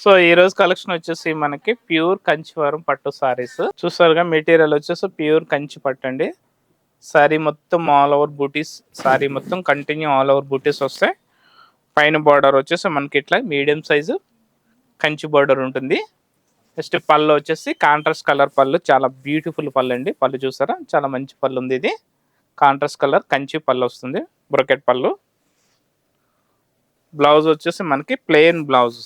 So ఈ రోజు collection వచ్చేసి మనకి ప్యూర్ కంచివరం పట్టు సారీస్ చూసారుగా. మెటీరియల్ వచ్చేసి ప్యూర్ కంచి పట్టు అండి. సారీ మొత్తం ఆల్ ఓవర్ బూటీస్, సారీ మొత్తం కంటిన్యూ ఆల్ ఓవర్ బూటీస్ వస్తాయి. పైన బార్డర్ వచ్చేసి మనకి ఇట్లా మీడియం సైజు కంచి బార్డర్ ఉంటుంది. నెక్స్ట్ పళ్ళు వచ్చేసి కాంట్రాస్ట్ కలర్ పళ్ళు, చాలా బ్యూటిఫుల్ పళ్ళు అండి. పళ్ళు చూసారా, చాలా మంచి పళ్ళు ఉంది. ఇది కాంట్రాస్ట్ కలర్ కంచి పళ్ళు వస్తుంది, బ్రొకెట్ పళ్ళు. బ్లౌజ్ వచ్చేసి మనకి ప్లెయిన్ బ్లౌజ్,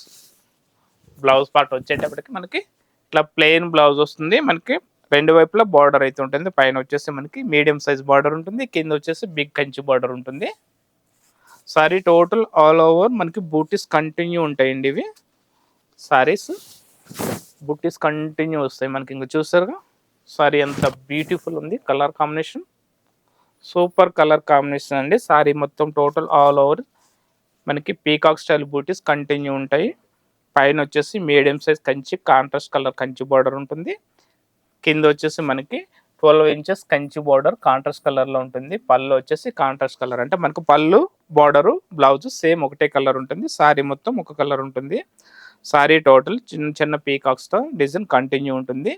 బ్లౌజ్ పార్ట్ వచ్చేటప్పటికి మనకి ఇట్లా ప్లెయిన్ బ్లౌజ్ వస్తుంది. మనకి రెండు వైపులా బార్డర్ అయితే ఉంటుంది. పైన వచ్చేసి మనకి మీడియం సైజ్ బార్డర్ ఉంటుంది, కింద వచ్చేసి బిగ్ కంచి బార్డర్ ఉంటుంది. సారీ టోటల్ ఆల్ ఓవర్ మనకి బూటీస్ కంటిన్యూ ఉంటాయండి. ఇవి సారీస్ బూటీస్ కంటిన్యూ వస్తాయి మనకి. ఇంకా చూసారుగా సారీ ఎంత బ్యూటిఫుల్ ఉంది. Colour combination super colour combination అండి. సారీ మొత్తం టోటల్ ఆల్ ఓవర్ మనకి పీకాక్ స్టైల్ బూటీస్ కంటిన్యూ ఉంటాయి. పైన వచ్చేసి medium size Kanchi contrast colour Kanchi border ఉంటుంది. కింద వచ్చేసి మనకి 12 ఇంచెస్ కంచి బార్డర్ కాంట్రాస్ట్ కలర్లో ఉంటుంది. పళ్ళు వచ్చేసి కాంట్రాస్ట్ కలర్, అంటే మనకు పళ్ళు బార్డరు బ్లౌజ్ సేమ్ ఒకటే కలర్ ఉంటుంది. సారీ మొత్తం ఒక కలర్ ఉంటుంది. సారీ టోటల్ చిన్న చిన్న పీకాక్స్తో డిజైన్ కంటిన్యూ ఉంటుంది.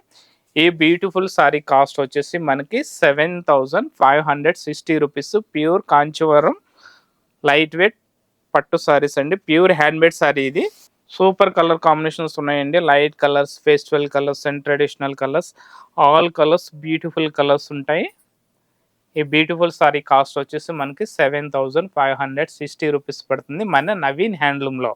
ఈ బ్యూటిఫుల్ సారీ కాస్ట్ వచ్చేసి మనకి 7560 rupees. Pure Kanjeevaram light weight పట్టు సారీస్ అండి. ప్యూర్ హ్యాండ్మేడ్ సారీ ఇది. సూపర్ కలర్ కాంబినేషన్స్ ఉన్నాయండి. Light colours, festival colours and traditional colours, all colours beautiful colours ఉంటాయి. ఈ బ్యూటిఫుల్ సారీ కాస్ట్ వచ్చేసి మనకి 7560 రూపీస్ పడుతుంది మన నవీన్ హ్యాండ్లూమ్లో.